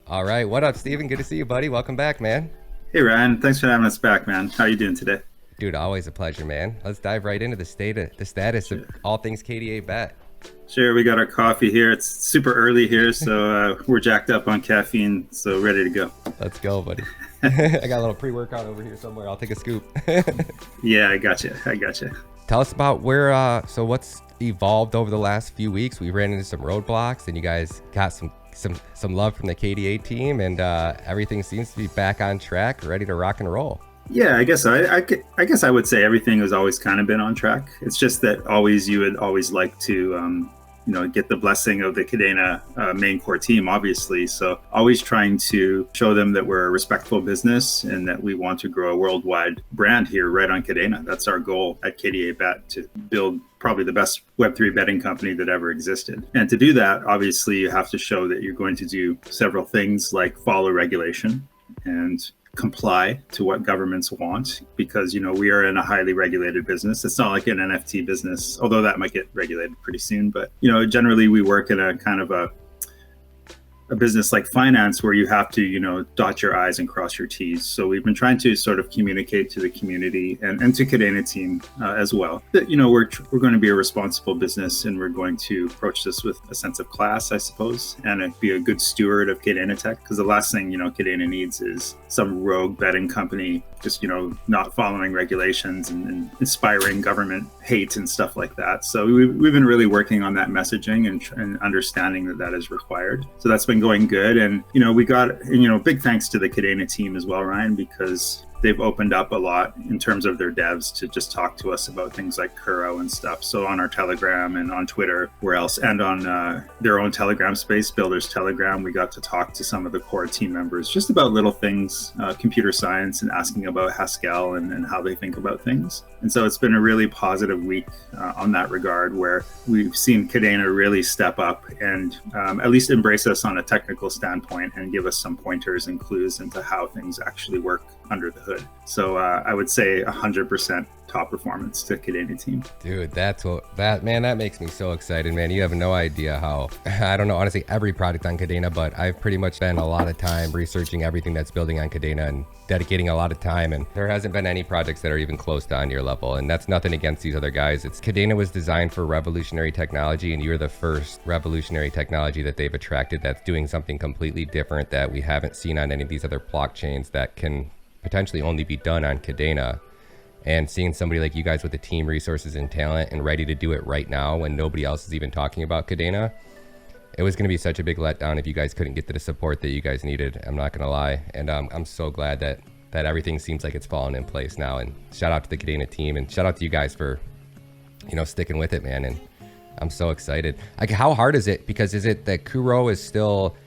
All right. What up, Steven? Good to see you, buddy. Welcome back, man. Hey Ryan, thanks for having us back, man. How you doing today? Dude, always a pleasure, man. Let's dive right into the status of Sure. all things Kdabet. Sure, we got our coffee here. It's super early here, so we're jacked up on caffeine, so ready to go. Let's go, buddy. I got a little pre-workout over here somewhere. I'll take a scoop. Yeah, I got you. I got you. Tell us about so what's evolved over the last few weeks. We ran into some roadblocks, and you guys got some love from the KDA team, and everything seems to be back on track, ready to rock and roll. Yeah, I guess I would say everything has always kind of been on track. It's just that you would always like to get the blessing of the Kadena main core team, obviously. So always trying to show them that we're a respectful business and that we want to grow a worldwide brand here right on Kadena. That's our goal at Kdabet, to build probably the best Web3 betting company that ever existed. And to do that, obviously, you have to show that you're going to do several things like follow regulation and comply to what governments want, because we are in a highly regulated business. It's not like an NFT business, although that might get regulated pretty soon. But generally we work in a kind of a business like finance, where you have to dot your I's and cross your T's. So we've been trying to sort of communicate to the community and to Kadena team as well that we're going to be a responsible business, and we're going to approach this with a sense of class, I suppose, and be a good steward of Kadena tech, because the last thing Kadena needs is some rogue betting company just not following regulations and inspiring government hate and stuff like that. So we've been really working on that messaging and understanding that is required. So that's been going good. And we got big thanks to the Kadena team as well, Ryan, because they've opened up a lot in terms of their devs to just talk to us about things like kuro and stuff. So on our Telegram and on Twitter, where else, and on their own Telegram space, Builders Telegram, we got to talk to some of the core team members just about little things, computer science, and asking about Haskell and how they think about things. And so it's been a really positive week on that regard, where we've seen Kadena really step up and at least embrace us on a technical standpoint and give us some pointers and clues into how things actually work under the hood. So I would say 100% top performance to Kadena team. Dude, that makes me so excited, man. You have no idea how, I don't know, honestly, every product on Kadena, but I've pretty much spent a lot of time researching everything that's building on Kadena and dedicating a lot of time, and there hasn't been any projects that are even close to on your level. And that's nothing against these other guys. Kadena was designed for revolutionary technology, and you're the first revolutionary technology that they've attracted that's doing something completely different that we haven't seen on any of these other blockchains that can potentially only be done on Kadena. And seeing somebody like you guys with the team, resources, and talent, and ready to do it right now when nobody else is even talking about Kadena, it was going to be such a big letdown if you guys couldn't get the support that you guys needed. I'm not going to lie. And I'm so glad that everything seems like it's fallen in place now. And shout out to the Kadena team, and shout out to you guys for sticking with it, man. And I'm so excited. Like, how hard is it? Because is it that kuro is still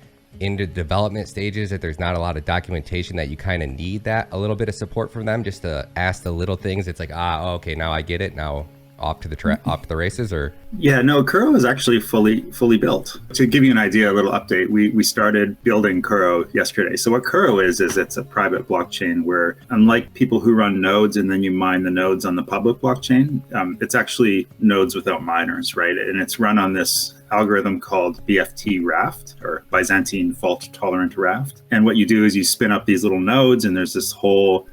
in the development stages, that there's not a lot of documentation, that you kind of need that a little bit of support from them just to ask the little things? It's like, okay, now I get it. Now off to the races? Or yeah, no, kuro is actually fully built. To give you an idea, a little update, we started building kuro yesterday. So what kuro is it's a private blockchain where, unlike people who run nodes and then you mine the nodes on the public blockchain, it's actually nodes without miners, right? And it's run on this algorithm called BFT Raft, or Byzantine Fault Tolerant Raft. And what you do is you spin up these little nodes, and there's this whole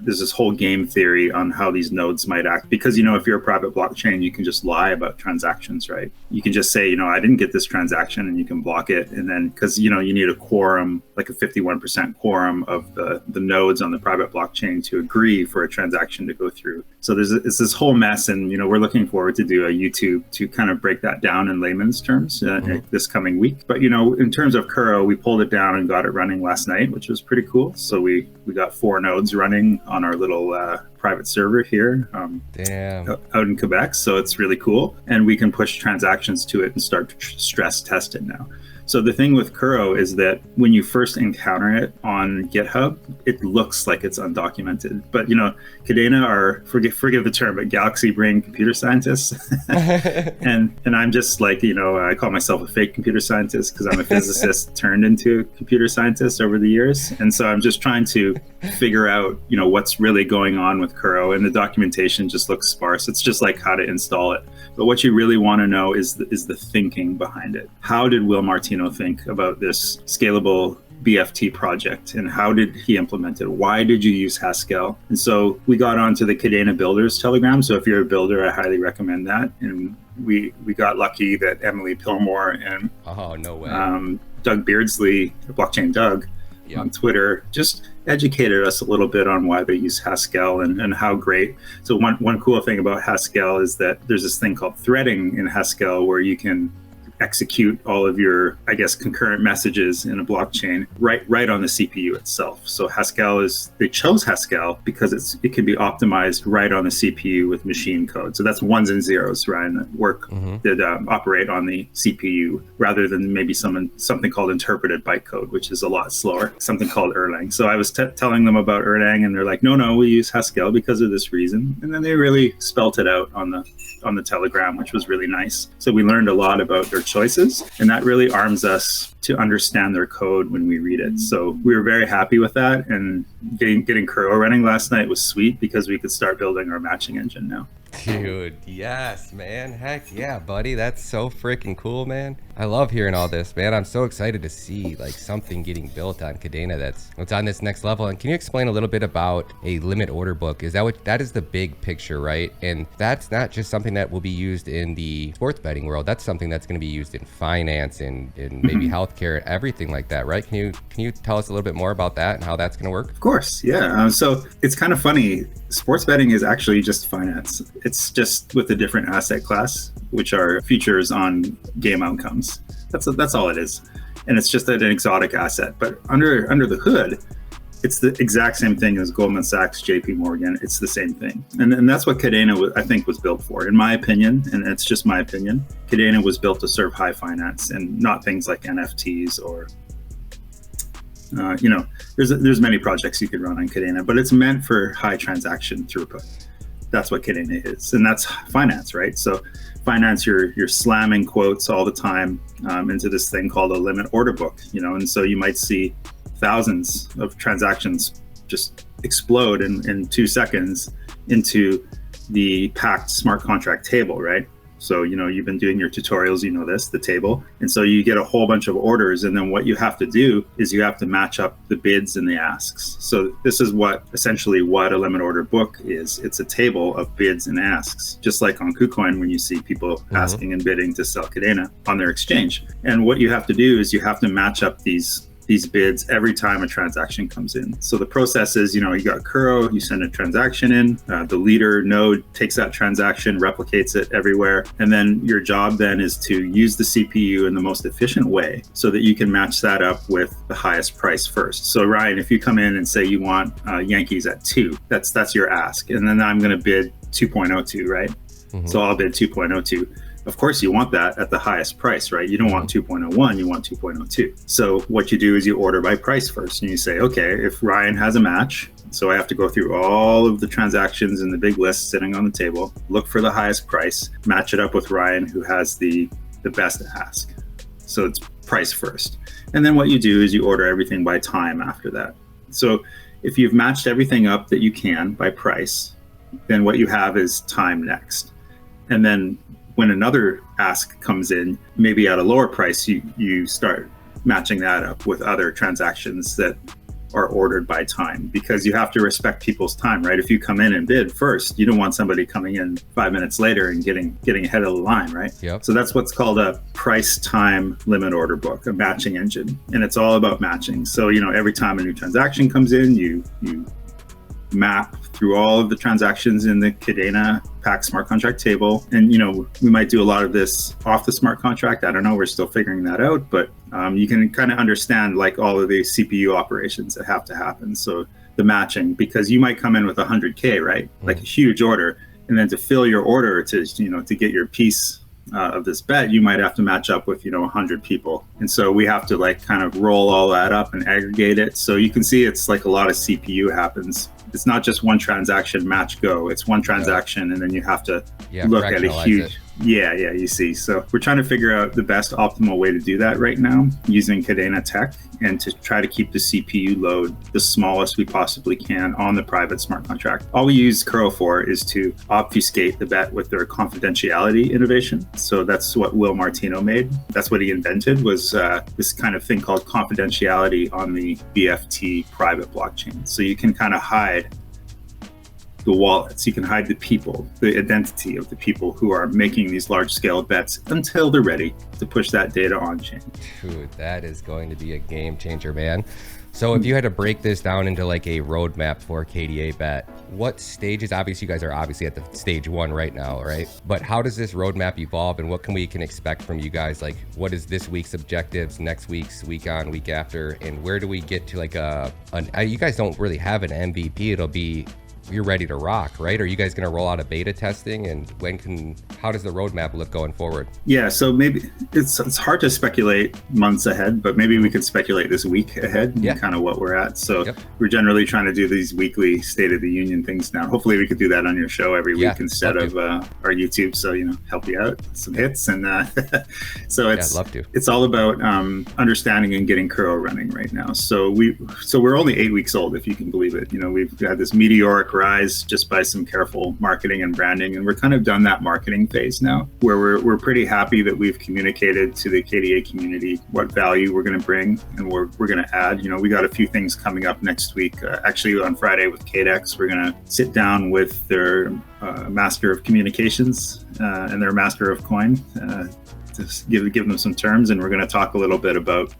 game theory on how these nodes might act. Because if you're a private blockchain, you can just lie about transactions, right? You can just say, I didn't get this transaction, and you can block it. And then, because you need a quorum, like a 51% quorum of the nodes on the private blockchain to agree for a transaction to go through. So it's this whole mess, and we're looking forward to do a YouTube to kind of break that down in layman's terms this coming week. But in terms of kuro, we pulled it down and got it running last night, which was pretty cool. So we got 4 nodes running on our little private server here out in Quebec. So it's really cool, and we can push transactions to it and start to stress test it now. So the thing with kuro is that when you first encounter it on GitHub, it looks like it's undocumented. But Kadena are, forgive the term, but galaxy brain computer scientists. and I'm just like, I call myself a fake computer scientist because I'm a physicist turned into a computer scientist over the years. And so I'm just trying to figure out, what's really going on with kuro, and the documentation just looks sparse. It's just like how to install it. But what you really want to know is the thinking behind it. How did Will Martino think about this scalable BFT project and how did he implement it? Why did you use Haskell? And so we got onto the Kadena Builders Telegram. So if you're a builder, I highly recommend that. And we got lucky that Emily Pillmore and Doug Beardsley, Blockchain Doug, on Twitter, just educated us a little bit on why they use Haskell and how great. So one cool thing about Haskell is that there's this thing called threading in Haskell where you can execute all of your, I guess, concurrent messages in a blockchain right on the CPU itself. So they chose Haskell because it can be optimized right on the CPU with machine code. So that's ones and zeros, Ryan, that operate on the CPU rather than maybe something called interpreted bytecode, which is a lot slower, something called Erlang. So I was telling them about Erlang and they're like, no, we use Haskell because of this reason. And then they really spelt it out on the Telegram, which was really nice. So we learned a lot about their choices, and that really arms us to understand their code when we read it. So we were very happy with that, and getting Kuro running last night was sweet because we could start building our matching engine now. Dude, yes, man. Heck yeah, buddy. That's so freaking cool, man. I love hearing all this, man. I'm so excited to see like something getting built on Kadena that's on this next level. And can you explain a little bit about a limit order book? That is the big picture, right? And that's not just something that will be used in the sports betting world. That's something that's going to be used in finance and maybe healthcare, everything like that, right? Can you tell us a little bit more about that and how that's going to work? Of course, yeah. So it's kind of funny. Sports betting is actually just finance. It's just with a different asset class, which are features on game outcomes. That's all it is. And it's just an exotic asset. But under the hood, it's the exact same thing as Goldman Sachs, JP Morgan. It's the same thing. And that's what Kadena, I think, was built for. In my opinion, and it's just my opinion, Kadena was built to serve high finance and not things like NFTs or there's many projects you could run on Kadena, but it's meant for high transaction throughput. That's what Kadena is, and that's finance, right? So finance, you're slamming quotes all the time into this thing called a limit order book, and so you might see thousands of transactions just explode in 2 seconds into the packed smart contract table, right? So, you've been doing your tutorials, the table. And so you get a whole bunch of orders. And then what you have to do is you have to match up the bids and the asks. So this is essentially what a limit order book is. It's a table of bids and asks, just like on KuCoin when you see people asking and bidding to sell Kadena on their exchange. And what you have to do is you have to match up these bids every time a transaction comes in. So the process is, you got Kuro, you send a transaction in, the leader node takes that transaction, replicates it everywhere. And then your job then is to use the CPU in the most efficient way so that you can match that up with the highest price first. So Ryan, if you come in and say you want Yankees at 2, that's your ask. And then I'm going to bid 2.02, right? So I'll bid 2.02. Of course, you want that at the highest price, right? You don't want 2.01, you want 2.02. So what you do is you order by price first, and you say, okay, if Ryan has a match, so I have to go through all of the transactions in the big list sitting on the table, look for the highest price, match it up with Ryan, who has the best ask. So it's price first. And then what you do is you order everything by time after that. So if you've matched everything up that you can by price, then what you have is time next. And then when another ask comes in, maybe at a lower price, you start matching that up with other transactions that are ordered by time, because you have to respect people's time, right? If you come in and bid first, you don't want somebody coming in 5 minutes later and getting ahead of the line, right? Yep. So that's what's called a price time limit order book, a matching engine, and it's all about matching. So every time a new transaction comes in, you map through all of the transactions in the Kadena Pack smart contract table. And, we might do a lot of this off the smart contract. I don't know. We're still figuring that out. But you can kind of understand like all of the CPU operations that have to happen. So the matching, because you might come in with 100K, right? Like a huge order. And then to fill your order to get your piece of this bet, you might have to match up with 100 people, and so we have to like kind of roll all that up and aggregate it. So you can see it's like a lot of CPU happens. It's not just one transaction match go. It's one transaction, and then you have to look at a huge Yeah, you see. So we're trying to figure out the best optimal way to do that right now using Kadena tech, and to try to keep the CPU load the smallest we possibly can on the private smart contract. All we use Kuro for is to obfuscate the bet with their confidentiality innovation. So that's what Will Martino made. That's what he invented, was this kind of thing called confidentiality on the BFT private blockchain. So you can kind of hide the wallets, you can hide the people, the identity of the people who are making these large scale bets until they're ready to push that data on chain. Dude, that is going to be a game changer, man. So if you had to break this down into like a roadmap for Kdabet, what stages, obviously you guys are obviously at the stage 1 right now, right? But how does this roadmap evolve, and what can we expect from you guys? Like, what is this week's objectives, next week's, week on, week after, and where do we get to like you guys don't really have an MVP, it'll be, you're ready to rock, right? Are you guys going to roll out a beta testing, and how does the roadmap look going forward? Yeah, so maybe it's hard to speculate months ahead, but maybe we could speculate this week ahead, and kind of what we're at. So we're generally trying to do these weekly State of the Union things now. Hopefully we could do that on your show every week instead of our YouTube. So, help you out, some hits. And so it's, love to. It's all about understanding and getting Kuro running right now. So we're only 8 weeks old, if you can believe it. We've had this meteoric rise just by some careful marketing and branding, and we're kind of done that marketing phase now, where we're pretty happy that we've communicated to the KDA community what value we're going to bring and we're going to add. We got a few things coming up next week. Actually, on Friday with KDEX, we're going to sit down with their master of communications and their master of coin. To give them some terms, and we're going to talk a little bit about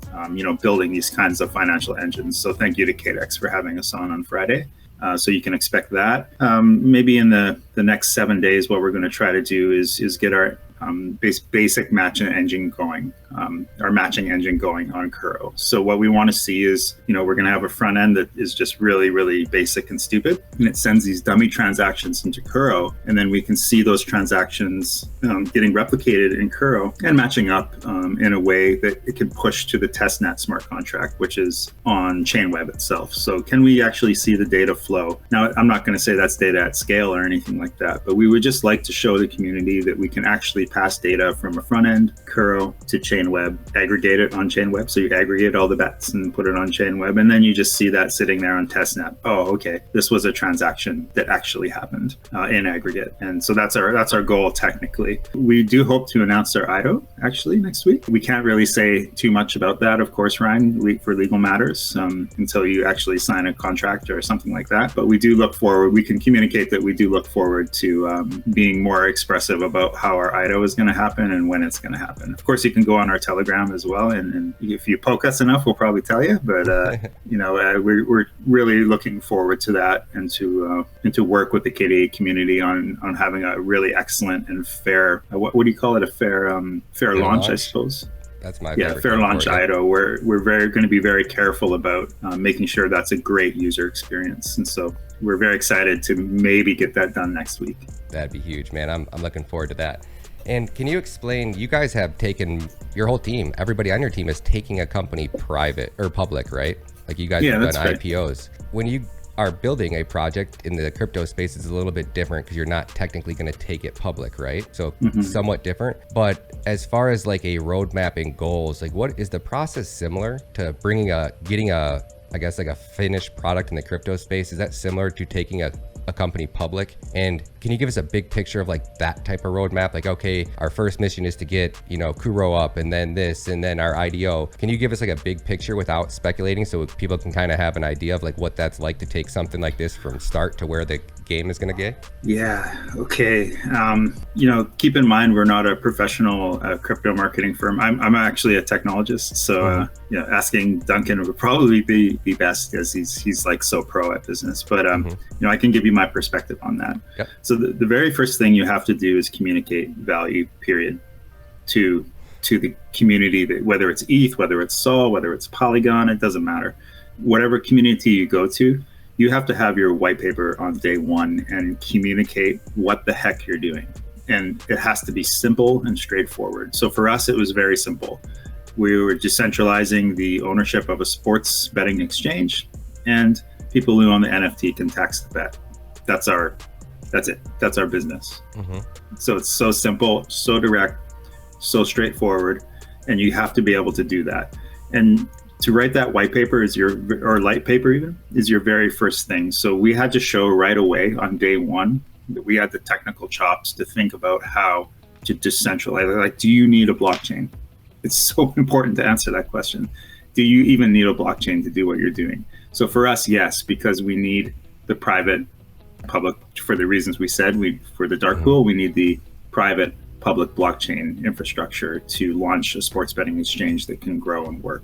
building these kinds of financial engines. So thank you to KDEX for having us on Friday. So you can expect that. Maybe in the next 7 days, what we're going to try to do is get our basic matching engine going, our matching engine going on Kuro. So what we want to see is, we're going to have a front end that is just really, really basic and stupid, and it sends these dummy transactions into Kuro, and then we can see those transactions getting replicated in Kuro and matching up in a way that it can push to the testnet smart contract, which is on Chainweb itself. So can we actually see the data flow? Now, I'm not going to say that's data at scale or anything like that, but we would just like to show the community that we can actually pass data from a front end, Kuro, to Chainweb, aggregate it on Chainweb. So you aggregate all the bets and put it on Chainweb, and then you just see that sitting there on testnet. Oh, okay, this was a transaction that actually happened in aggregate. And so that's our goal technically. We do hope to announce our IDO actually next week. We can't really say too much about that, of course, Ryan, for legal matters, until you actually sign a contract or something like that. But we do look forward. We can communicate that we do look forward to being more expressive about how our IDO is going to happen and when it's going to happen. Of course, you can go on our Telegram as well, and if you poke us enough, we'll probably tell you. But we're really looking forward to that, and to work with the KDA community on having a really excellent and fair what do you call it, a fair launch, I suppose. That's my fair launch IDO. We're going to be very careful about making sure that's a great user experience, and so we're very excited to maybe get that done next week. That'd be huge, man. I'm looking forward to that. And can you explain, you guys have taken, your whole team, everybody on your team is taking a company private or public, right? Like you guys have done IPOs. When you are building a project in the crypto space, it's a little bit different because you're not technically going to take it public, right? So somewhat different. But as far as like a roadmap and goals, like what is the process similar to getting a I guess like a finished product in the crypto space? Is that similar to taking a company public? And can you give us a big picture of like that type of roadmap? Like, okay, our first mission is to get, Kuro up, and then this, and then our IDO. Can you give us like a big picture without speculating, so people can kind of have an idea of like what that's like to take something like this from start to where the game is going to get? Yeah. Okay. Keep in mind, we're not a professional crypto marketing firm. I'm actually a technologist. So, asking Duncan would probably be best, because he's like so pro at business, but, I can give you my perspective on that. Yep. So the very first thing you have to do is communicate value, period, to the community, that whether it's ETH, whether it's Sol, whether it's Polygon, it doesn't matter. Whatever community you go to, you have to have your white paper on day one and communicate what the heck you're doing. And it has to be simple and straightforward. So for us, it was very simple. We were decentralizing the ownership of a sports betting exchange, and people who own the NFT can tax the bet. That's our That's it. That's our business. Mm-hmm. So it's so simple, so direct, so straightforward, and you have to be able to do that. And to write that white paper or light paper even, is your very first thing. So we had to show right away on day one that we had the technical chops to think about how to decentralize. Like, do you need a blockchain? It's so important to answer that question. Do you even need a blockchain to do what you're doing? So for us, yes, because we need the private public, for the reasons we said, for the dark pool, we need the private public blockchain infrastructure to launch a sports betting exchange that can grow and work.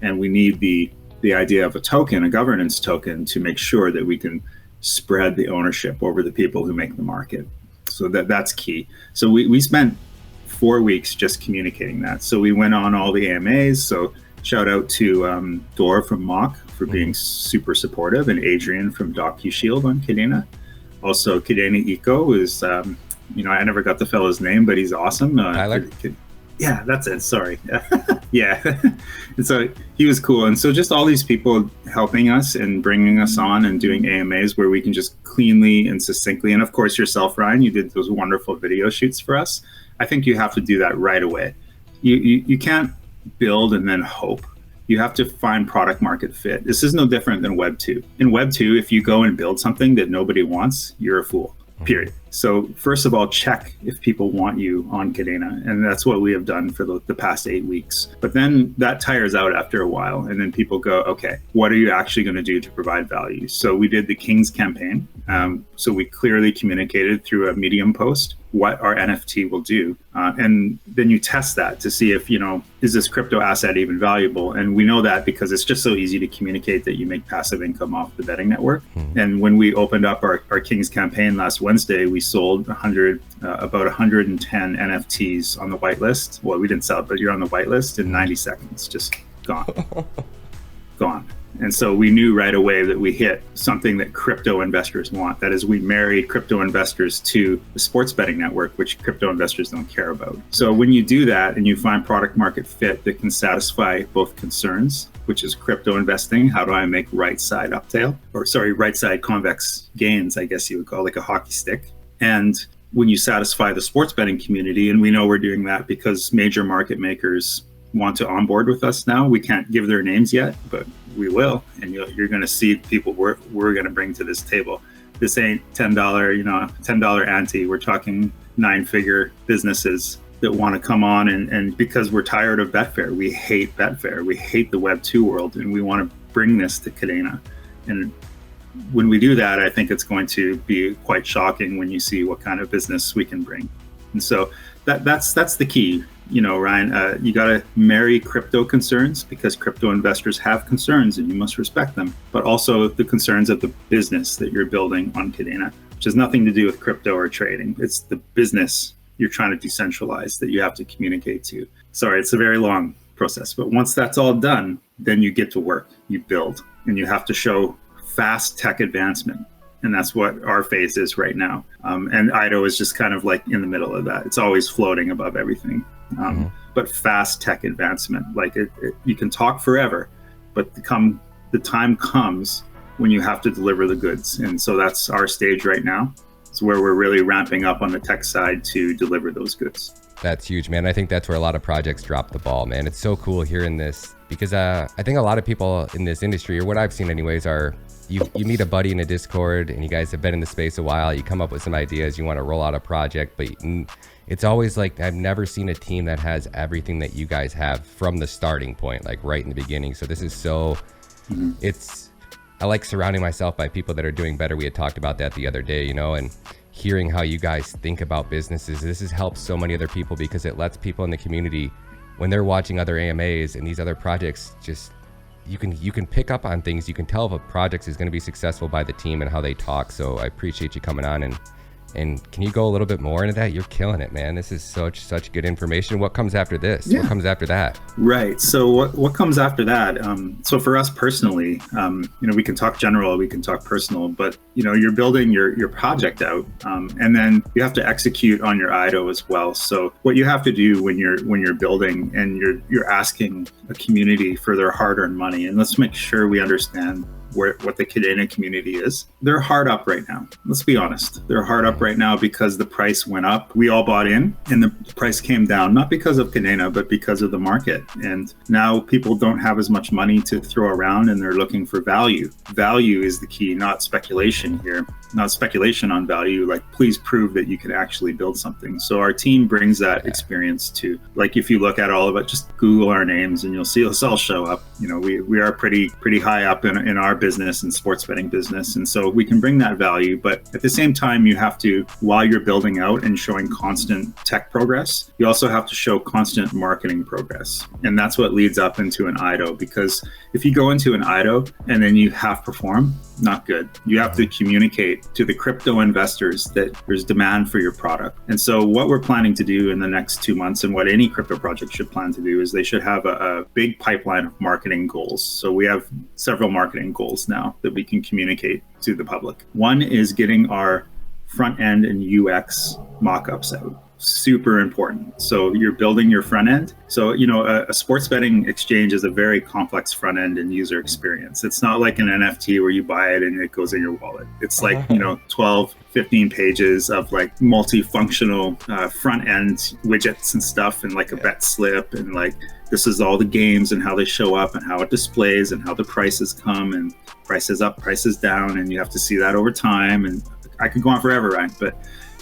And we need the idea of a token, a governance token, to make sure that we can spread the ownership over the people who make the market. So that's key. So we spent 4 weeks just communicating that. So we went on all the AMAs. So shout out to Dor from Mock for being super supportive, and Adrian from DocuShield on Kadena. Also, Kadena Eco is, I never got the fellow's name, but he's awesome. Yeah, that's it. Sorry. Yeah. And so he was cool. And so just all these people helping us and bringing us on and doing AMAs where we can just cleanly and succinctly, and of course yourself, Ryan, you did those wonderful video shoots for us. I think you have to do that right away. You can't build and then hope. You have to find product market fit. This is no different than Web 2. In Web 2, if you go and build something that nobody wants, you're a fool. Period. So first of all, check if people want you on Kadena. And that's what we have done for the past 8 weeks. But then that tires out after a while. And then people go, okay, what are you actually going to do to provide value? So we did the Kings campaign. So we clearly communicated through a Medium post what our NFT will do. And then you test that to see if, is this crypto asset even valuable? And we know that because it's just so easy to communicate that you make passive income off the betting network. And when we opened up our Kings campaign last Wednesday, we sold about 110 NFTs on the whitelist. Well, we didn't sell it, but you're on the whitelist in 90 seconds, just gone. Gone. And so we knew right away that we hit something that crypto investors want. That is, we married crypto investors to the sports betting network, which crypto investors don't care about. So when you do that and you find product market fit that can satisfy both concerns, which is crypto investing, how do I make right side convex gains, I guess you would call, like a hockey stick. And when you satisfy the sports betting community, and we know we're doing that because major market makers want to onboard with us now. We can't give their names yet, but we will. And you're going to see people we're going to bring to this table. This ain't $10 ante. We're talking 9-figure businesses that want to come on. And because we're tired of Betfair, we hate Betfair. We hate the Web 2 world, and we want to bring this to Kadena. And when we do that, I think it's going to be quite shocking when you see what kind of business we can bring. And so that's the key. Ryan, you got to marry crypto concerns, because crypto investors have concerns and you must respect them, but also the concerns of the business that you're building on Kadena, which has nothing to do with crypto or trading. It's the business you're trying to decentralize that you have to communicate to. Sorry, it's a very long process, but once that's all done, then you get to work, you build, and you have to show fast tech advancement. And that's what our phase is right now. And IDO is just kind of like in the middle of that. It's always floating above everything. But fast tech advancement, like you can talk forever, but the time comes when you have to deliver the goods. And so that's our stage right now. It's where we're really ramping up on the tech side to deliver those goods. That's huge, man. I think that's where a lot of projects drop the ball, man. It's so cool hearing this, because I think a lot of people in this industry, or what I've seen anyways, are you meet a buddy in a Discord and you guys have been in the space a while, you come up with some ideas, you want to roll out a project, but it's always like, I've never seen a team that has everything that you guys have from the starting point, like right in the beginning. So this is so, I like surrounding myself by people that are doing better. We had talked about that the other day, and hearing how you guys think about businesses. This has helped so many other people, because it lets people in the community, when they're watching other AMAs and these other projects, just you can pick up on things. You can tell if a project is going to be successful by the team and how they talk. So I appreciate you coming on, and can you go a little bit more into that? You're killing it, man. This is such good information. What comes after this? Yeah. What comes after that? Right. So what comes after that? So for us personally, we can talk general, we can talk personal, but you're building your project out, and then you have to execute on your IDO as well. So what you have to do when you're building and you're asking a community for their hard-earned money, and let's make sure we understand what the Kadena community is. They're hard up right now. Let's be honest. They're hard up right now because the price went up. We all bought in and the price came down, not because of Kadena, but because of the market. And now people don't have as much money to throw around and they're looking for value. Value is the key, not speculation here. Not speculation on value, like please prove that you can actually build something. So our team brings that experience to, like if you look at all of it, just Google our names and you'll see us all show up. You know, we are pretty high up in our business and sports betting business. And so we can bring that value. But at the same time, you have to, while you're building out and showing constant tech progress, you also have to show constant marketing progress. And that's what leads up into an IDO, because if you go into an IDO and then you half perform, not good. You have to communicate to the crypto investors that there's demand for your product. And so what we're planning to do in the next 2 months, and what any crypto project should plan to do, is they should have a big pipeline of marketing goals. So we have several marketing goals now that we can communicate to the public. One is getting our front end and UX mock-ups out. Super important. So you're building your front end. So, you know, a sports betting exchange is a very complex front end and user experience. It's not like an NFT where you buy it and it goes in your wallet. It's like, you know, 12, 15 pages of like multifunctional front end widgets and stuff, and like a bet slip, and like this is all the games and how they show up and how it displays and how the prices come, and prices up, prices down, and you have to see that over time. And I could go on forever, Ryan, but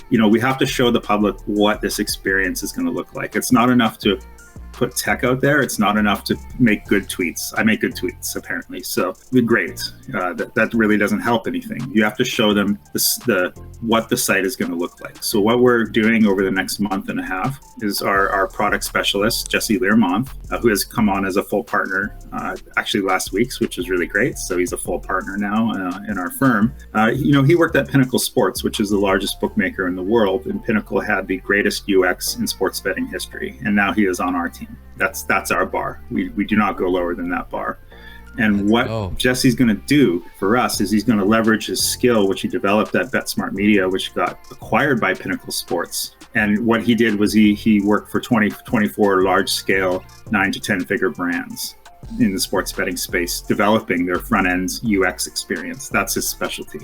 you know, we have to show the public what this experience is going to look like. It's not enough to put tech out there. It's not enough to make good tweets. I make good tweets, apparently. So great. That really doesn't help anything. You have to show them what the site is going to look like. So what we're doing over the next month and a half is our product specialist, Jesse Learmonth, who has come on as a full partner actually last week, which is really great. So he's a full partner now in our firm. You know, he worked at Pinnacle Sports, which is the largest bookmaker in the world. And Pinnacle had the greatest UX in sports betting history. And now he is on our team. That's our bar. We do not go lower than that bar. And what Jesse's going to do for us is he's going to leverage his skill, which he developed at BetSmart Media, which got acquired by Pinnacle Sports. And what he did was he worked for 24 large-scale 9 to 10-figure brands in the sports betting space, developing their front-end UX experience. That's his specialty.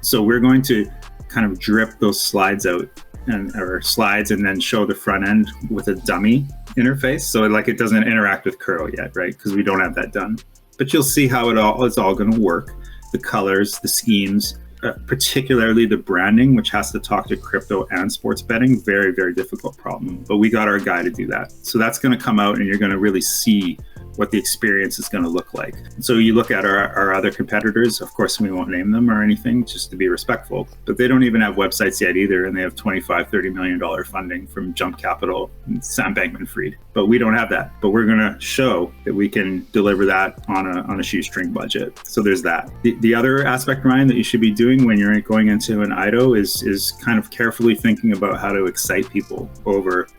So we're going to kind of drip those slides out and then show the front end with a dummy interface. So like it doesn't interact with Kuro yet, right? Because we don't have that done. But you'll see how it's all going to work. The colors, the schemes, particularly the branding, which has to talk to crypto and sports betting. Very, very difficult problem. But we got our guy to do that. So that's going to come out and you're going to really see what the experience is going to look like. So you look at our other competitors, of course, we won't name them or anything just to be respectful, but they don't even have websites yet either. And they have $25-30 million funding from Jump Capital and Sam Bankman-Fried. But we don't have that. But we're going to show that we can deliver that on a shoestring budget. So there's that. The other aspect, Ryan, that you should be doing when you're going into an IDO is kind of carefully thinking about how to excite people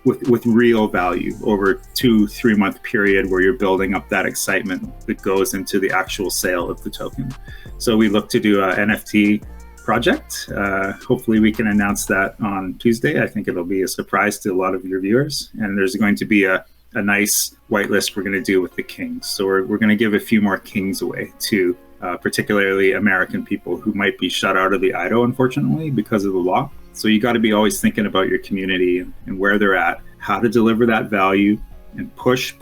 with real value over 2-3 month period where you're building up that excitement that goes into the actual sale of the token. So we look to do an NFT project. Hopefully we can announce that on Tuesday. I think it'll be a surprise to a lot of your viewers. And there's going to be a nice whitelist we're going to do with the kings. So we're going to give a few more kings away to particularly American people who might be shut out of the IDO, unfortunately, because of the law. So you got to be always thinking about your community and where they're at, how to deliver that value, and push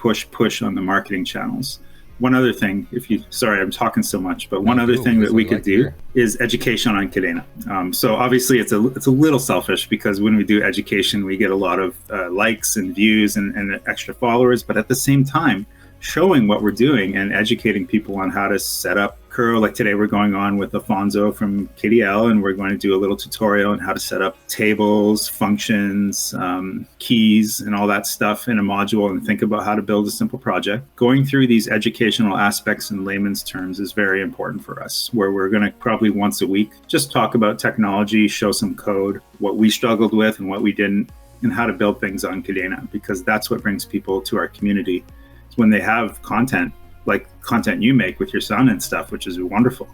on the marketing channels. One other thing, sorry, I'm talking so much, but one other thing that we could do is education on Kadena. So obviously it's a little selfish because when we do education, we get a lot of likes and views and extra followers, but at the same time, showing what we're doing and educating people on how to set up Kuro. Like today we're going on with Afonso from KDL and we're going to do a little tutorial on how to set up tables, functions, keys, and all that stuff in a module and think about how to build a simple project. Going through these educational aspects in layman's terms is very important for us, where we're going to probably once a week just talk about technology, show some code, what we struggled with and what we didn't, and how to build things on Kadena, because that's what brings people to our community. When they have content, like content you make with your son and stuff, which is wonderful,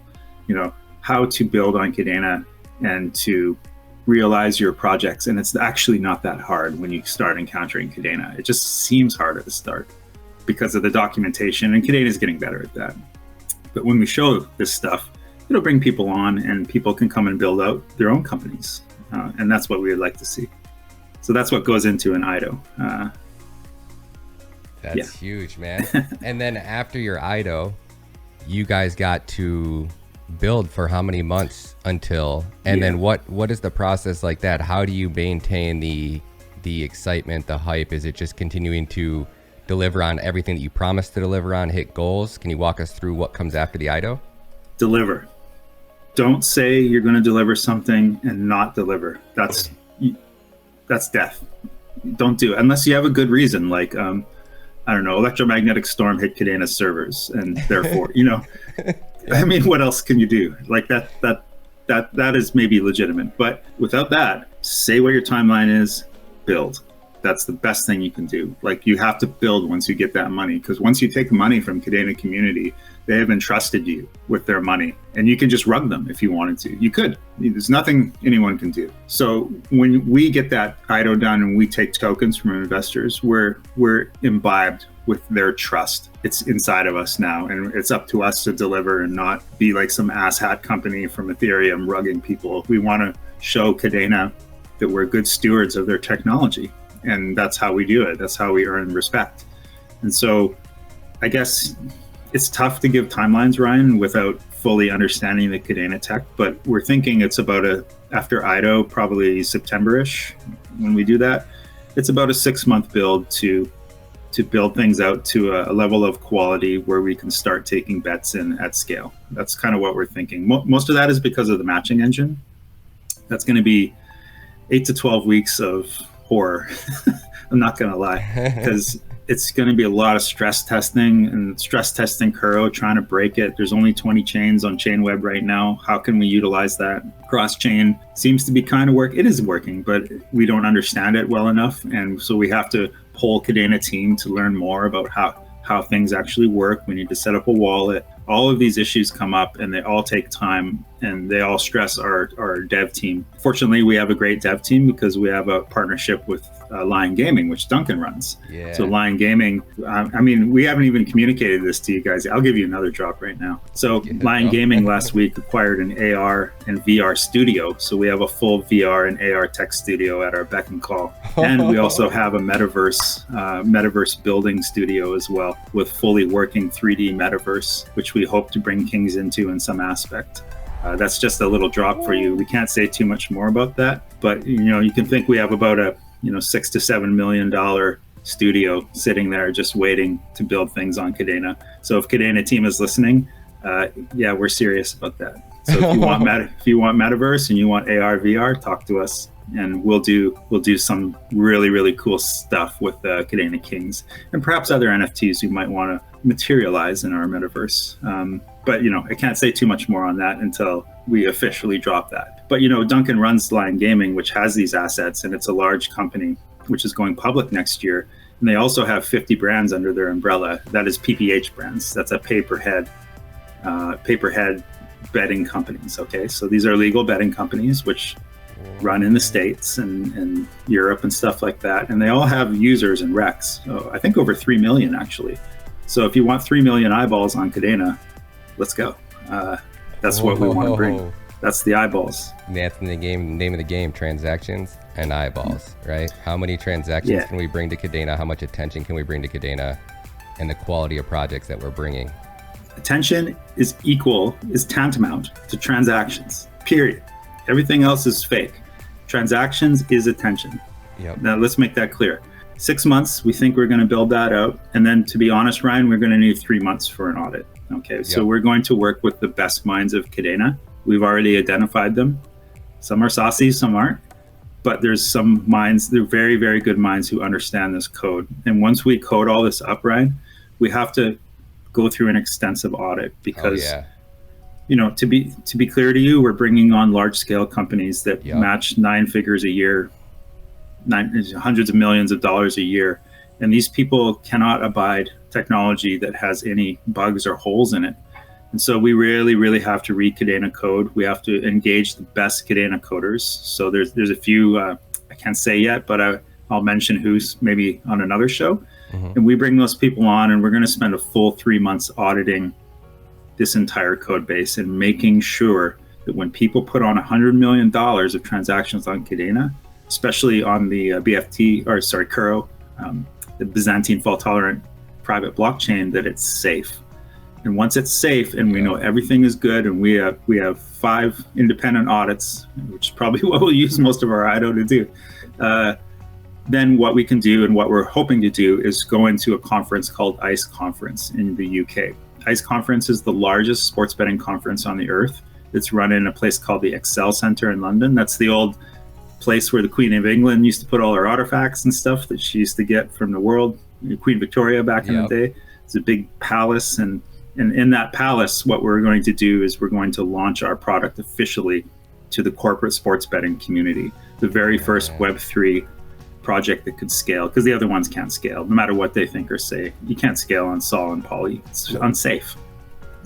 you know, how to build on Kadena and to realize your projects. And it's actually not that hard when you start encountering Kadena. It just seems hard at the start because of the documentation, and Kadena is getting better at that. But when we show this stuff, it'll bring people on, and people can come and build out their own companies. And that's what we would like to see. So that's what goes into an IDO. That's huge, man. And then after your IDO, you guys got to build for how many months until, and then what is the process like that? How do you maintain the excitement, the hype? Is it just continuing to deliver on everything that you promised to deliver on, hit goals? Can you walk us through what comes after the IDO? Deliver. Don't say you're going to deliver something and not deliver. That's death. Don't do it unless you have a good reason, like I don't know, electromagnetic storm hit Kadena servers, and therefore, I mean, what else can you do? Like that is maybe legitimate, but without that, say what your timeline is, build. That's the best thing you can do. Like, you have to build once you get that money, because once you take money from Kadena community, they have entrusted you with their money, and you can just rug them if you wanted to. You could. There's nothing anyone can do. So when we get that IDO done and we take tokens from investors, we're imbibed with their trust. It's inside of us now, and it's up to us to deliver and not be like some asshat company from Ethereum rugging people. We want to show Kadena that we're good stewards of their technology. And that's how we do it. That's how we earn respect. And so I guess it's tough to give timelines, Ryan, without fully understanding the Kadena tech, but we're thinking it's about after IDO, probably September-ish when we do that. It's about a 6-month build to build things out to a level of quality where we can start taking bets in at scale. That's kind of what we're thinking. Most of that is because of the matching engine. That's going to be 8 to 12 weeks of horror. I'm not going to lie, because it's going to be a lot of stress testing Kuro, trying to break it. There's only 20 chains on Chainweb right now. How can we utilize that? Cross-chain seems to be kind of it is working, but we don't understand it well enough. And so we have to poll Kadena team to learn more about how things actually work. We need to set up a wallet. All of these issues come up, and they all take time, and they all stress our dev team. Fortunately, we have a great dev team because we have a partnership with Lion Gaming, which Duncan runs. Yeah. So Lion Gaming, I mean, we haven't even communicated this to you guys. I'll give you another drop right now. So Lion Gaming last week acquired an AR and VR studio. So we have a full VR and AR tech studio at our beck and call. And we also have a metaverse building studio as well, with fully working 3D metaverse, which we hope to bring Kings into in some aspect. That's just a little drop for you. We can't say too much more about that, but you can think we have about a $6 to $7 million studio sitting there just waiting to build things on Kadena. So if Kadena team is listening, we're serious about that. So if you want metaverse and you want AR VR, talk to us, and we'll do some really, really cool stuff with Kadena Kings and perhaps other NFTs you might want to materialize in our metaverse. But I can't say too much more on that until we officially drop that. But Duncan runs Lion Gaming, which has these assets, and it's a large company which is going public next year. And they also have 50 brands under their umbrella. That is PPH brands. That's a paperhead betting companies. Okay, so these are legal betting companies which run in the States and Europe and stuff like that. And they all have users and recs. So I think over 3 million actually. So if you want 3 million eyeballs on Kadena, let's go. That's what we want to bring. That's the eyeballs. That's the name of the game, transactions and eyeballs, right? How many transactions can we bring to Kadena? How much attention can we bring to Kadena? And the quality of projects that we're bringing. Attention is tantamount to transactions, period. Everything else is fake. Transactions is attention. Yep. Now let's make that clear. 6 months, we think we're going to build that out. And then to be honest, Ryan, we're going to need 3 months for an audit. Okay, so we're going to work with the best minds of Kadena. We've already identified them. Some are saucy, some aren't. But there's some minds, they're very, very good minds who understand this code. And once we code all this up, Ryan, we have to go through an extensive audit because, to be clear to you, we're bringing on large scale companies that match 9 figures a year, hundreds of millions of dollars a year. And these people cannot abide technology that has any bugs or holes in it. And so we really, really have to read Kadena code. We have to engage the best Kadena coders. So there's a few, I can't say yet, but I'll mention who's maybe on another show. Mm-hmm. And we bring those people on, and we're going to spend a full 3 months auditing this entire code base and making sure that when people put on $100 million of transactions on Kadena, especially on the kuro, the Byzantine fault tolerant private blockchain, that it's safe. And once it's safe and we know everything is good, and we have 5 independent audits, which is probably what we'll use most of our IDO to do, then what we can do and what we're hoping to do is go into a conference called ICE Conference in the UK. ICE Conference is the largest sports betting conference on the earth. It's run in a place called the Excel Centre in London. That's the old place where the Queen of England used to put all her artifacts and stuff that she used to get from the world. Queen Victoria back in the day. It's a big palace, and in that palace, what we're going to do is we're going to launch our product officially to the corporate sports betting community. The very first Web3 project that could scale, because the other ones can't scale, no matter what they think or say. You can't scale on Sol and Poly. It's unsafe.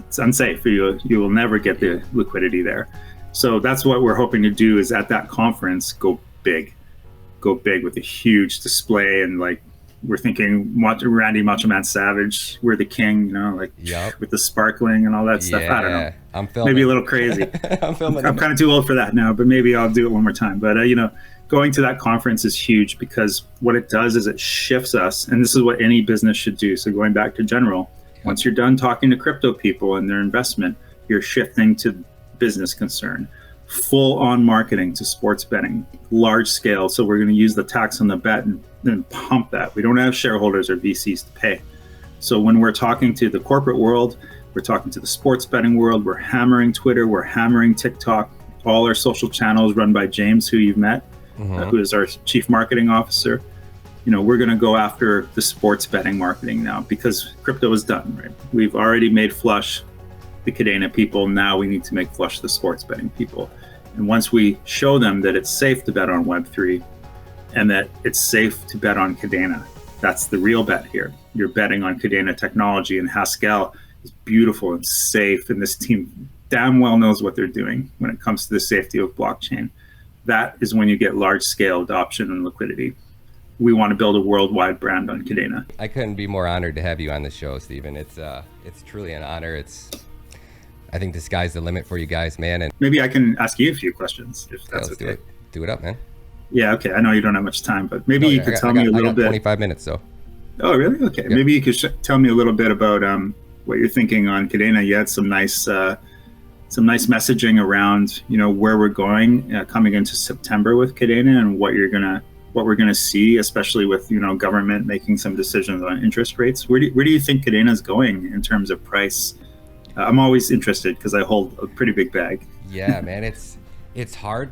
It's unsafe. You will never get the liquidity there. So that's what we're hoping to do, is at that conference, go big with a huge display, and like we're thinking Randy Macho Man Savage, we're the king, with the sparkling and all that stuff. I don't know. I'm filming. Maybe a little crazy. I'm filming. I'm kind of too old for that now, but maybe I'll do it one more time. But going to that conference is huge, because what it does is it shifts us, and this is what any business should do. So going back to general, once you're done talking to crypto people and their investment, you're shifting to business concern, full on marketing to sports betting, large scale. So we're going to use the tax on the bet and then pump that. We don't have shareholders or VCs to pay. So when we're talking to the corporate world, we're talking to the sports betting world, we're hammering Twitter, we're hammering TikTok, all our social channels run by James, who you've met, who is our chief marketing officer. We're going to go after the sports betting marketing now, because crypto is done, right? We've already made flush the Kadena people. Now we need to make flush the sports betting people. And once we show them that it's safe to bet on Web3 and that it's safe to bet on Kadena, that's the real bet here. You're betting on Kadena technology, and Haskell is beautiful and safe. And this team damn well knows what they're doing when it comes to the safety of blockchain. That is when you get large scale adoption and liquidity. We want to build a worldwide brand on Kadena. I couldn't be more honored to have you on the show, Stephen. It's truly an honor. I think the sky's the limit for you guys, man. And maybe I can ask you a few questions, if that's okay. Do it up, man. Yeah, okay. I know you don't have much time, but maybe you could tell me a little bit. 25 minutes, so. Oh, really? Okay. Yeah. Maybe you could tell me a little bit about what you're thinking on Kadena. You had some nice messaging around, where we're going coming into September with Kadena, and what we're gonna see, especially with government making some decisions on interest rates. Where do you think Kadena is going in terms of price? I'm always interested, because I hold a pretty big bag. Yeah, man, it's hard.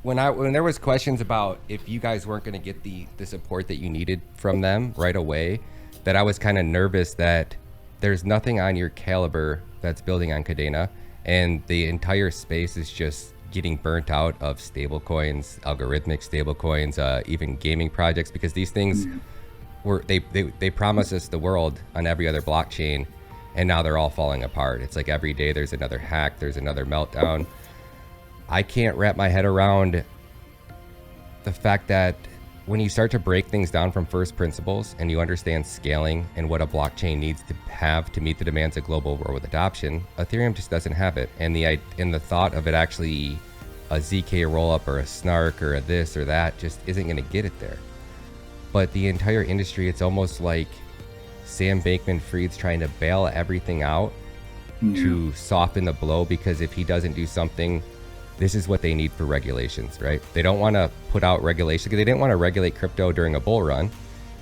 When there was questions about if you guys weren't going to get the support that you needed from them right away, that I was kind of nervous that there's nothing on your caliber that's building on Kadena, and the entire space is just getting burnt out of stablecoins, algorithmic stablecoins, even gaming projects, because these things they promise us the world on every other blockchain, and now they're all falling apart. It's like every day there's another hack, there's another meltdown. I can't wrap my head around the fact that when you start to break things down from first principles and you understand scaling and what a blockchain needs to have to meet the demands of global world adoption, Ethereum just doesn't have it. And the thought of it actually a ZK rollup or a snark or a this or that just isn't going to get it there. But the entire industry, it's almost like Sam Bankman-Fried's trying to bail everything out to soften the blow, because if he doesn't do something, this is what they need for regulations, right? They don't want to put out regulations, because they didn't want to regulate crypto during a bull run,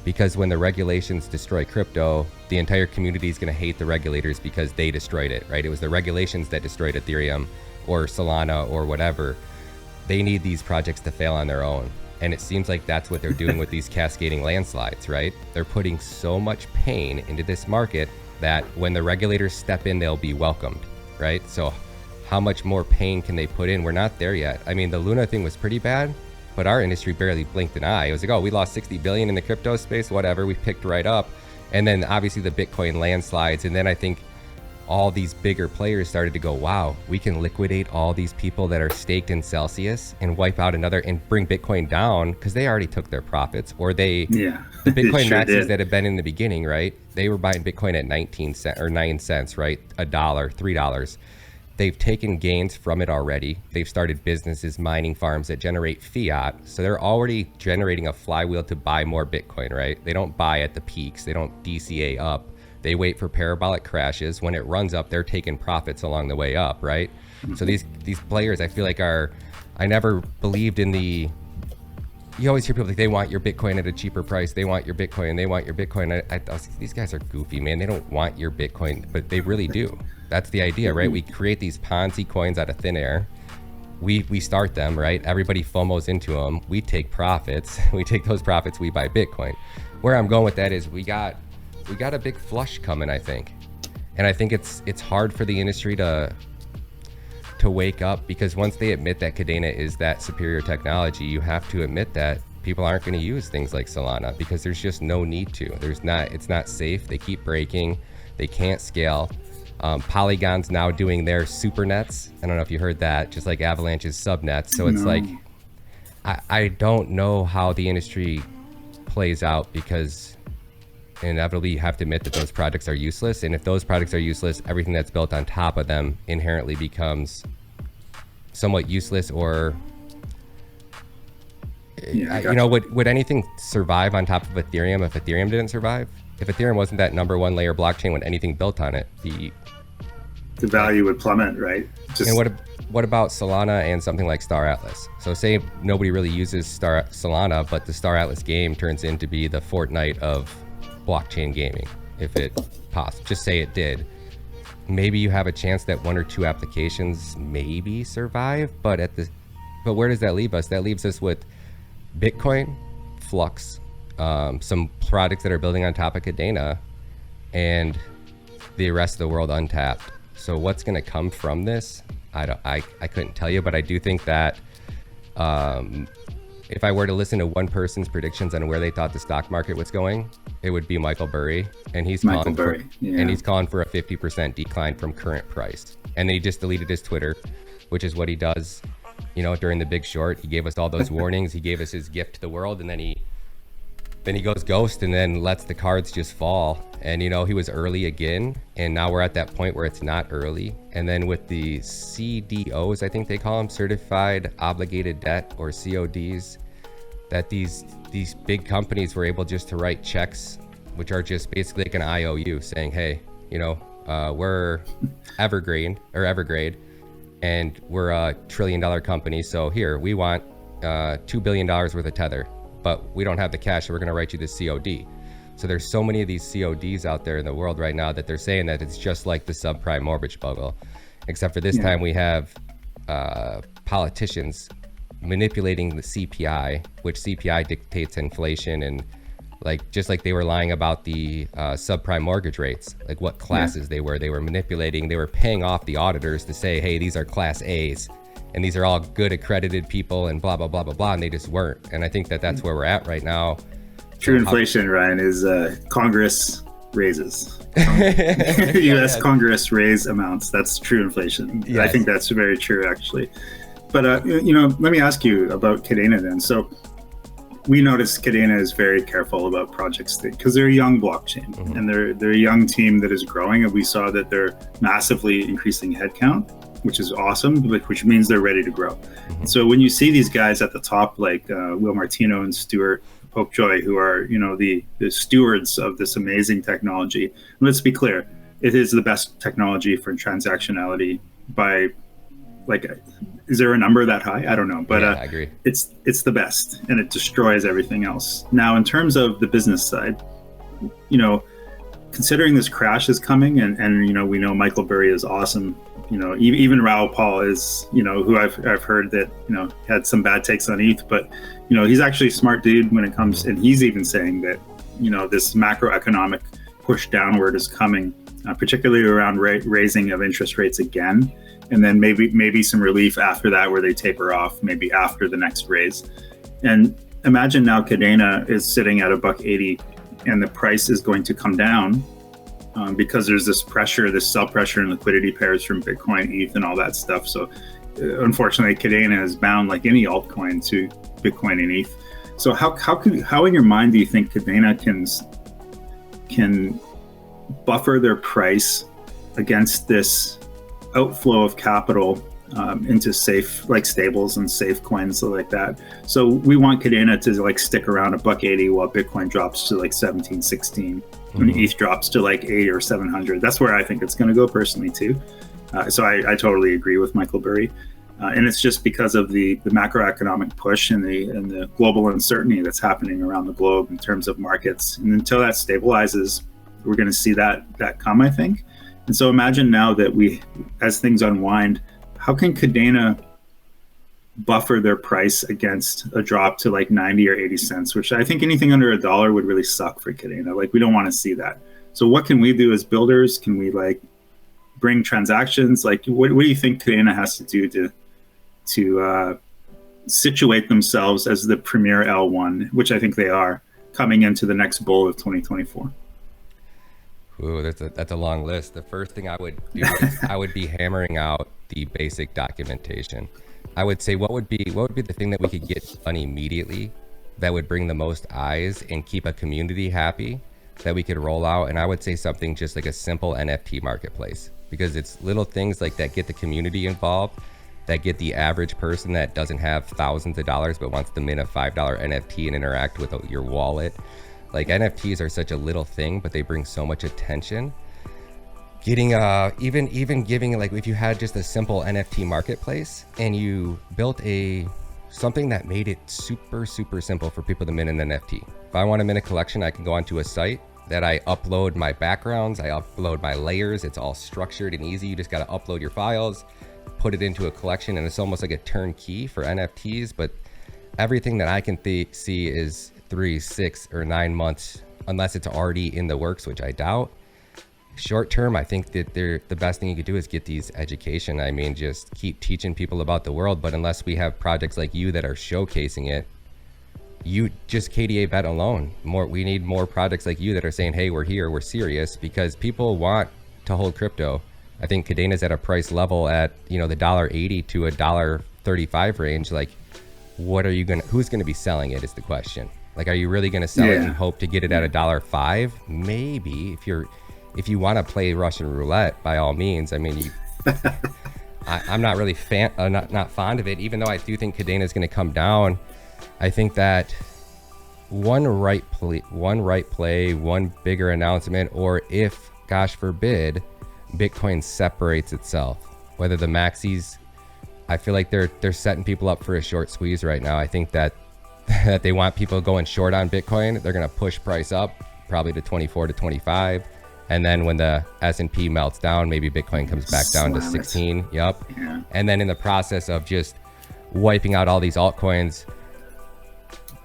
because when the regulations destroy crypto, the entire community is going to hate the regulators because they destroyed it, right? It was the regulations that destroyed Ethereum or Solana or whatever. They need these projects to fail on their own. And it seems like that's what they're doing with these cascading landslides, right? They're putting so much pain into this market that when the regulators step in, they'll be welcomed, right? So how much more pain can they put in? We're not there yet. I mean, the Luna thing was pretty bad, but our industry barely blinked an eye. It was like, oh, we lost 60 billion in the crypto space, whatever, we picked right up. And then obviously the Bitcoin landslides. And then I think all these bigger players started to go, wow, we can liquidate all these people that are staked in Celsius and wipe out another and bring Bitcoin down, because they already took their profits, or the Bitcoin maxes that have been in the beginning, right? they were buying Bitcoin at 19 cents or 9 cents, right? $1, $3. They've taken gains from it already. They've started businesses, mining farms that generate fiat. So they're already generating a flywheel to buy more Bitcoin, right? They don't buy at the peaks. They don't DCA up. They wait for parabolic crashes. When it runs up, they're taking profits along the way up, right? So these players, I feel like I never believed in the, you always hear people like, they want your Bitcoin at a cheaper price. They want your Bitcoin. They want your Bitcoin. I thought, these guys are goofy, man. They don't want your Bitcoin, but they really do. That's the idea, right? We create these Ponzi coins out of thin air. We start them, right? Everybody FOMOs into them. We take profits. We take those profits. We buy Bitcoin. Where I'm going with that is we got a big flush coming, I think. And I think it's hard for the industry to wake up, because once they admit that Kadena is that superior technology, you have to admit that people aren't going to use things like Solana, because there's just no need to. It's not safe. They keep breaking. They can't scale. Polygon's now doing their super nets. I don't know if you heard that, just like Avalanche's subnets. So it's like, I don't know how the industry plays out, because inevitably you have to admit that those projects are useless. And if those projects are useless, everything that's built on top of them inherently becomes somewhat useless. Or, would anything survive on top of Ethereum if Ethereum didn't survive? If Ethereum wasn't that number one layer blockchain when anything built on it, the value would plummet, right? And what about Solana and something like Star Atlas? So say nobody really uses Solana, but the Star Atlas game turns into be the Fortnite of blockchain gaming. If it possible, just say it did. Maybe you have a chance that one or two applications maybe survive, but where does that leave us? That leaves us with Bitcoin, Flux, some products that are building on top of Kadena, and the rest of the world untapped. So what's going to come from this? I couldn't tell you, but I do think that if I were to listen to one person's predictions on where they thought the stock market was going, it would be Michael Burry, and he's calling for a 50% decline from current price. And then he just deleted his Twitter, which is what he does, during the Big Short. He gave us all those warnings. He gave us his gift to the world, and then he goes ghost and then lets the cards just fall. And he was early again, and now we're at that point where it's not early. And then with the CDOs, I think they call them, certified obligated debt, or CODs, that these big companies were able just to write checks, which are just basically like an IOU saying, hey, we're Evergrade, and we're a $1 trillion company. So here, we want $2 billion worth of Tether, but we don't have the cash, so we're going to write you this COD. So there's so many of these CODs out there in the world right now that they're saying that it's just like the subprime mortgage bubble, except for this time we have politicians manipulating the CPI, which CPI dictates inflation, and just like they were lying about the subprime mortgage rates, like what classes they were manipulating. They were paying off the auditors to say, hey, these are class A's, and these are all good accredited people, and blah, blah, blah, blah, blah, and they just weren't. And I think that's where we're at right now. True inflation, Ryan, is Congress raises. U.S. Congress raise amounts. That's true inflation. Yes. I think that's very true, actually. But, let me ask you about Kadena then. So we notice Kadena is very careful about projects because they're a young blockchain, and they're a young team that is growing. And we saw that they're massively increasing headcount, which is awesome, which means they're ready to grow. So when you see these guys at the top, like Will Martino and Stuart Popejoy, who are, the stewards of this amazing technology. Let's be clear, it is the best technology for transactionality by, is there a number that high? I don't know, but I agree. It's the best, and it destroys everything else. Now, in terms of the business side, considering this crash is coming, and we know Michael Burry is awesome. Even Raoul Paul is, who I've heard that, had some bad takes on ETH, but, he's actually a smart dude when it comes, and he's even saying that, this macroeconomic push downward is coming, particularly around raising of interest rates again. And then maybe some relief after that, where they taper off, maybe after the next raise. And imagine now Kadena is sitting at $1.80, and the price is going to come down. Because there's this pressure, this sell pressure and liquidity pairs from Bitcoin, ETH, and all that stuff. So unfortunately, Kadena is bound, like any altcoin, to Bitcoin and ETH. So how in your mind do you think Kadena can buffer their price against this outflow of capital into safe, like stables and safe coins, so like that. So we want Kadena to like stick around $1.80 while Bitcoin drops to like 17, 16, when ETH drops to like 8 or 700. That's where I think it's going to go personally too. So I totally agree with Michael Burry. And it's just because of the macroeconomic push and the global uncertainty that's happening around the globe in terms of markets. And until that stabilizes, we're going to see that come, I think. And so imagine now that as things unwind, how can Kadena buffer their price against a drop to like 90 or 80 cents, which I think anything under $1 would really suck for Kadena. Like, we don't want to see that. So what can we do as builders? Can we like bring transactions? Like, what do you think Kadena has to do to situate themselves as the premier L1, which I think they are, coming into the next bull of 2024? Ooh, that's a long list. The first thing I would do is I would be hammering out the basic documentation. I would say what would be the thing that we could get done immediately that would bring the most eyes and keep a community happy that we could roll out. And I would say something just like a simple NFT marketplace, because it's little things like that get the community involved, that get the average person that doesn't have thousands of dollars but wants to mint a $5 NFT and interact with your wallet. Like, NFTs are such a little thing, but they bring so much attention. Getting even giving, like, if you had just a simple NFT marketplace and you built something that made it super simple for people to mint an NFT. If I want to mint a collection, I can go onto a site that I upload my backgrounds, I upload my layers. It's all structured and easy. You just got to upload your files, put it into a collection, and it's almost like a turnkey for NFTs. But everything that I can see is 3, 6, or 9 months, unless it's already in the works, which I doubt. Short term, I think that the best thing you could do is get these education. I mean, just keep teaching people about the world. But unless we have projects like you that are showcasing it, you just Kdabet alone. We need more projects like you that are saying, hey, we're here, we're serious, because people want to hold crypto. I think Kadena's at a price level at, the $1.80 to $1.35 range. Like, who's gonna be selling it is the question. Like, are you really gonna sell it and hope to get it at $1.05? Maybe if you want to play Russian roulette, by all means. I mean, I'm not really not fond of it, even though I do think Kadena is going to come down. I think that one right play, one bigger announcement, or if, gosh forbid, Bitcoin separates itself, whether the maxis, I feel like they're setting people up for a short squeeze right now. I think that they want people going short on Bitcoin. They're going to push price up probably to 24 to 25. And then when the S&P melts down, maybe Bitcoin comes back down to 16. Yep. Yeah. And then in the process of just wiping out all these altcoins,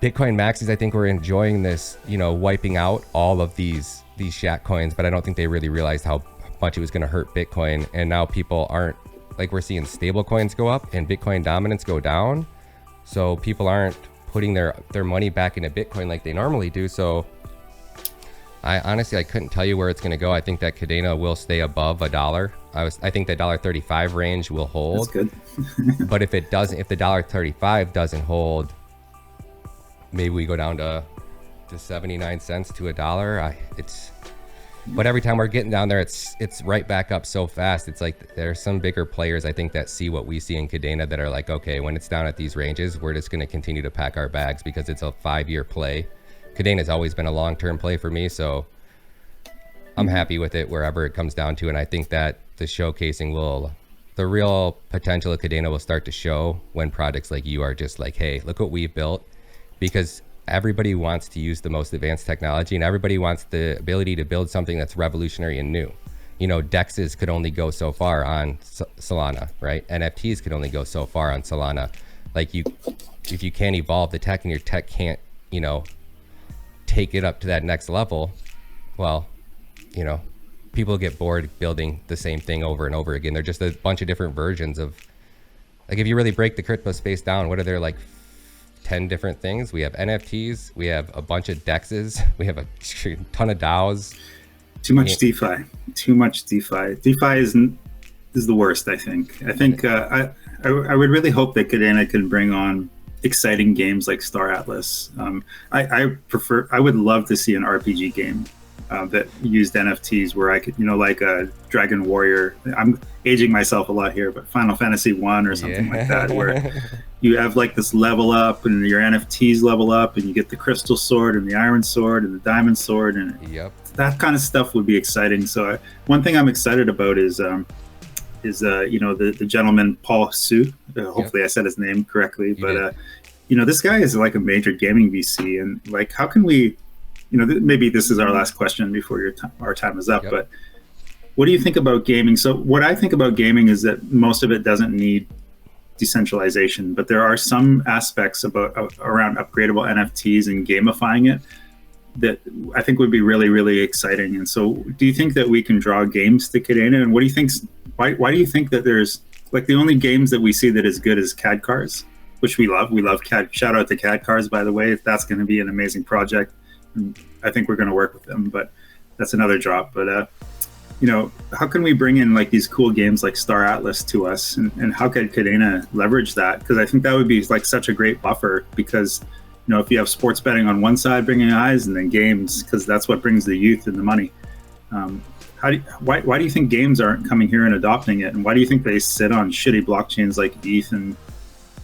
Bitcoin maxis, I think we're enjoying this, wiping out all of these shat coins, but I don't think they really realized how much it was going to hurt Bitcoin. And now people aren't, like, we're seeing stable coins go up and Bitcoin dominance go down. So people aren't putting their money back into Bitcoin like they normally do. So I honestly couldn't tell you where it's going to go. I think that Kadena will stay above $1. I think the $1.35 range will hold. That's good. But if the $1.35 doesn't hold, maybe we go down to 79 cents to $1. But every time we're getting down there, it's right back up so fast. It's like there's some bigger players, I think, that see what we see in Kadena that are like, okay, when it's down at these ranges, we're just going to continue to pack our bags because it's a 5-year play. Kadena's always been a long-term play for me, so I'm happy with it wherever it comes down to. And I think that the showcasing the real potential of Kadena will start to show when projects like you are just like, hey, look what we've built. Because everybody wants to use the most advanced technology and everybody wants the ability to build something that's revolutionary and new. DEXs could only go so far on Solana, right? NFTs could only go so far on Solana. Like, if you can't evolve the tech and your tech can't, take it up to that next level, well, people get bored building the same thing over and over again. They're just a bunch of different versions of, like, if you really break the crypto space down, what are there, like 10 different things? We have NFTs, we have a bunch of DEXs, we have a ton of DAOs. Too much DeFi. DeFi is the worst, I think. I would really hope that Kadena can bring on exciting games like Star Atlas. I would love to see an RPG game that used NFTs where I could, like a Dragon Warrior. I'm aging myself a lot here, but Final Fantasy 1 or something like that, where you have like this level up and your NFTs level up and you get the crystal sword and the iron sword and the diamond sword, and that kind of stuff would be exciting. So one thing I'm excited about is the gentleman Paul Su. Hopefully I said his name correctly, but this guy is like a major gaming VC, and like how can we, maybe this is our last question before our time is up, but what do you think about gaming? So what I think about gaming is that most of it doesn't need decentralization, but there are some aspects around upgradable NFTs and gamifying it that I think would be really, really exciting. And so do you think that we can draw games to Kadena? And what do you think, why do you think that there's like the only games that we see that is good is CAD cars, which we love CAD. Shout out to CAD cars, by the way. If that's going to be an amazing project, I think we're going to work with them, but that's another drop. But how can we bring in like these cool games like Star Atlas to us, and how could Kadena leverage that? Because I think that would be like such a great buffer, because if you have sports betting on one side bringing eyes, and then games, because that's what brings the youth and the money. Why do you think games aren't coming here and adopting it? And why do you think they sit on shitty blockchains like ETH and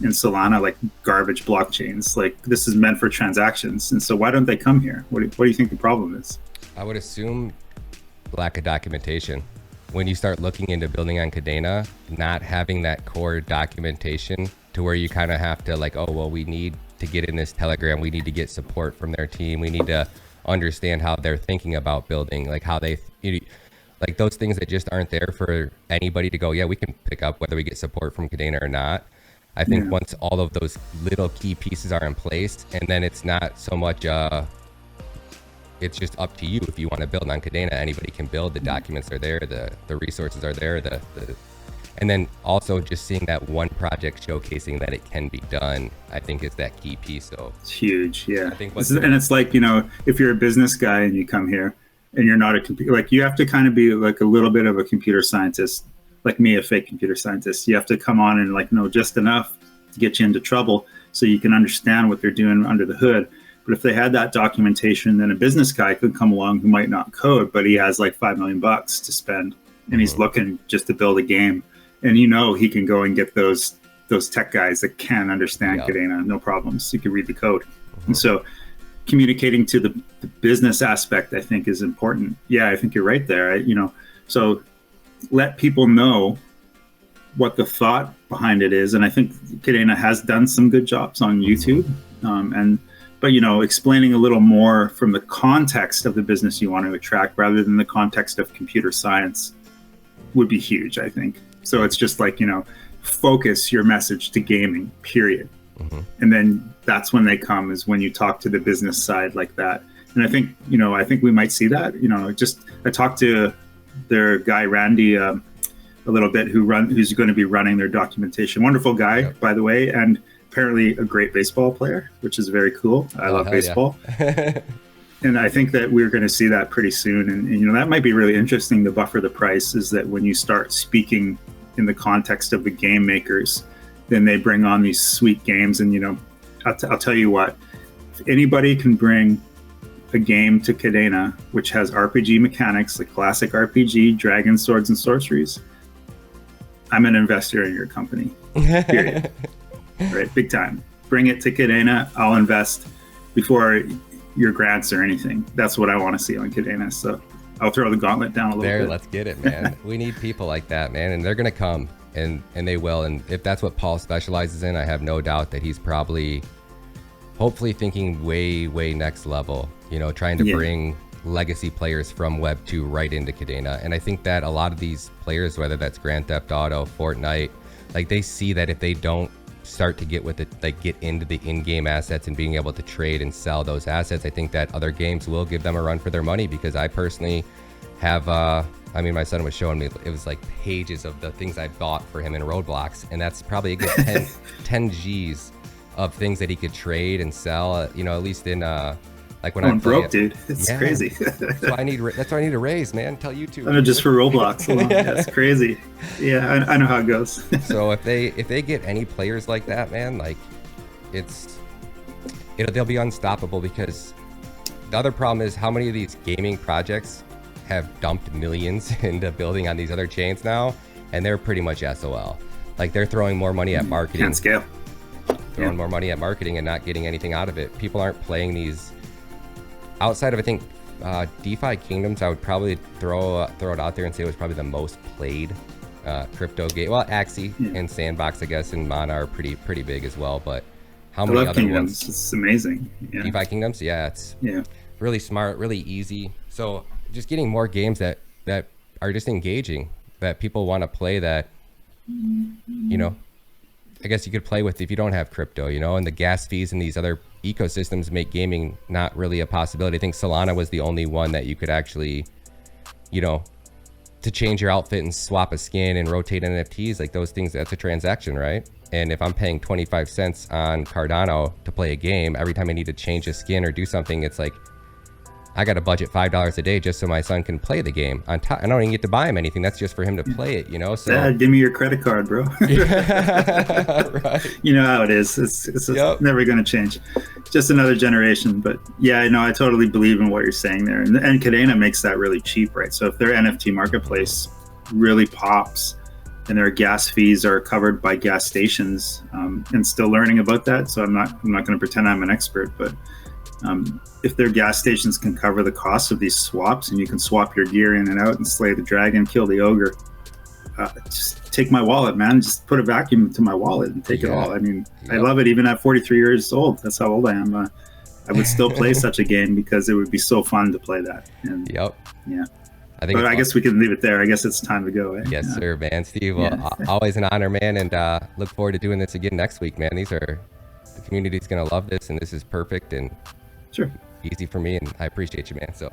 Solana, like garbage blockchains? Like, this is meant for transactions. And so why don't they come here? What do you think the problem is? I would assume lack of documentation. When you start looking into building on Kadena, not having that core documentation to where you kind of have to like, oh, well, we need to get in this Telegram. We need to get support from their team. We need to understand how they're thinking about building, like how they, like those things that just aren't there for anybody to go, yeah, we can pick up whether we get support from Kadena or not. I think once all of those little key pieces are in place, and then it's not so much, it's just up to you if you want to build on Kadena. Anybody can build. The documents are there. The resources are there. And then also just seeing that one project showcasing that it can be done, I think is that key piece. So it's huge. Yeah. I think and it's like, if you're a business guy and you come here and you're not a computer, like you have to kind of be like a little bit of a computer scientist, like me, a fake computer scientist. You have to come on and like know just enough to get you into trouble so you can understand what they're doing under the hood. But if they had that documentation, then a business guy could come along who might not code, but he has like $5 million to spend, and he's looking just to build a game. And he can go and get those tech guys that can understand Kadena, no problems. You can read the code. And so communicating to the business aspect, I think, is important. Yeah, I think you're right there. So let people know what the thought behind it is. And I think Kadena has done some good jobs on YouTube. But explaining a little more from the context of the business you want to attract rather than the context of computer science would be huge, I think. So it's just like, focus your message to gaming, period. And then that's when they come, is when you talk to the business side like that. And I think we might see that, I talked to their guy, Randy, a little bit, who's going to be running their documentation. Wonderful guy, by the way. And apparently a great baseball player, which is very cool. I love baseball. Yeah. And I think that we're going to see that pretty soon. And that might be really interesting to buffer the price, is that when you start speaking in the context of the game makers, then they bring on these sweet games. And, I'll tell you what, if anybody can bring a game to Kadena, which has RPG mechanics, like classic RPG, dragons, swords, and sorceries, I'm an investor in your company, period. Right, big time. Bring it to Kadena. I'll invest before your grants or anything. That's what I want to see on Kadena. So I'll throw the gauntlet down a little bit. Let's get it, man. We need people like that, man, and they're gonna come, and they will. And if that's what Paul specializes in, I have no doubt that he's probably, hopefully, thinking way next level. Trying to bring legacy players from Web 2 right into Kadena. And I think that a lot of these players, whether that's Grand Theft Auto, Fortnite, like they see that if they don't start to get with it, like get into the in-game assets and being able to trade and sell those assets, I think that other games will give them a run for their money. Because I personally have, my son was showing me, it was like pages of the things I bought for him in Roblox, and that's probably a good 10 G's of things that he could trade and sell, at least in, like when I'm broke, dude. It's crazy. That's what I need to raise, man. Tell YouTube. I know, just for Roblox alone. Yeah, it's crazy. Yeah, I know how it goes. So if they get any players like that, man, like they'll be unstoppable, because the other problem is how many of these gaming projects have dumped millions into building on these other chains now, and they're pretty much SOL. Like they're throwing more money at marketing. Can't scale. Throwing more money at marketing and not getting anything out of it. People aren't playing these outside of, I think, DeFi Kingdoms. I would probably throw it out there and say it was probably the most played crypto game. Well, Axie and Sandbox, I guess, and Mana are pretty big as well. But how many other Kingdoms, ones? it's amazing. Yeah. DeFi Kingdoms, yeah, it's really smart, really easy. So just getting more games that are just engaging, that people want to play, that, you know, I guess you could play with if you don't have crypto, you know, and the gas fees and these other ecosystems make gaming not really a possibility. I think Solana was the only one that you could actually, you know, to change your outfit and swap a skin and rotate NFTs, like those things, that's a transaction, right? And if I'm paying 25 cents on Cardano to play a game, every time I need to change a skin or do something, it's like, I got to budget $5 a day just so my son can play the game. On top, I don't even get to buy him anything. That's just for him to play it, you know? So Dad, give me your credit card, bro. Right. You know how it is. It's never going to change. Just another generation. But yeah, I totally believe in what you're saying there. And Kadena makes that really cheap, right? So if their NFT marketplace really pops and their gas fees are covered by gas stations, and still learning about that. So I'm not going to pretend I'm an expert, but if their gas stations can cover the cost of these swaps, and you can swap your gear in and out and slay the dragon, kill the ogre, just take my wallet, man. Just put a vacuum into my wallet and take it all. I mean, I love it even at 43 years old. That's how old I am. I would still play such a game because it would be so fun to play that. And, yeah. I guess we can leave it there. I guess it's time to go. Eh? Yes, sir, man. Steve, well, always an honor, man. And look forward to doing this again next week, man. The community's going to love this, and this is perfect and easy for me. And I appreciate you, man. So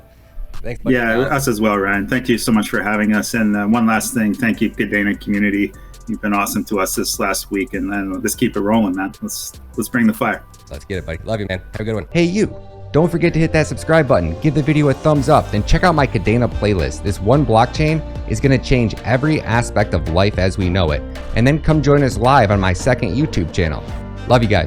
thanks. Us as well, Ryan. Thank you so much for having us. And one last thing, thank you, Kadena community. You've been awesome to us this last week, and then let's keep it rolling, man. Let's bring the fire. Let's get it, buddy. Love you, man. Have a good one. Hey, you. Don't forget to hit that subscribe button, give the video a thumbs up, then check out my Kadena playlist. This one blockchain is going to change every aspect of life as we know it. And then come join us live on my second YouTube channel. Love you guys.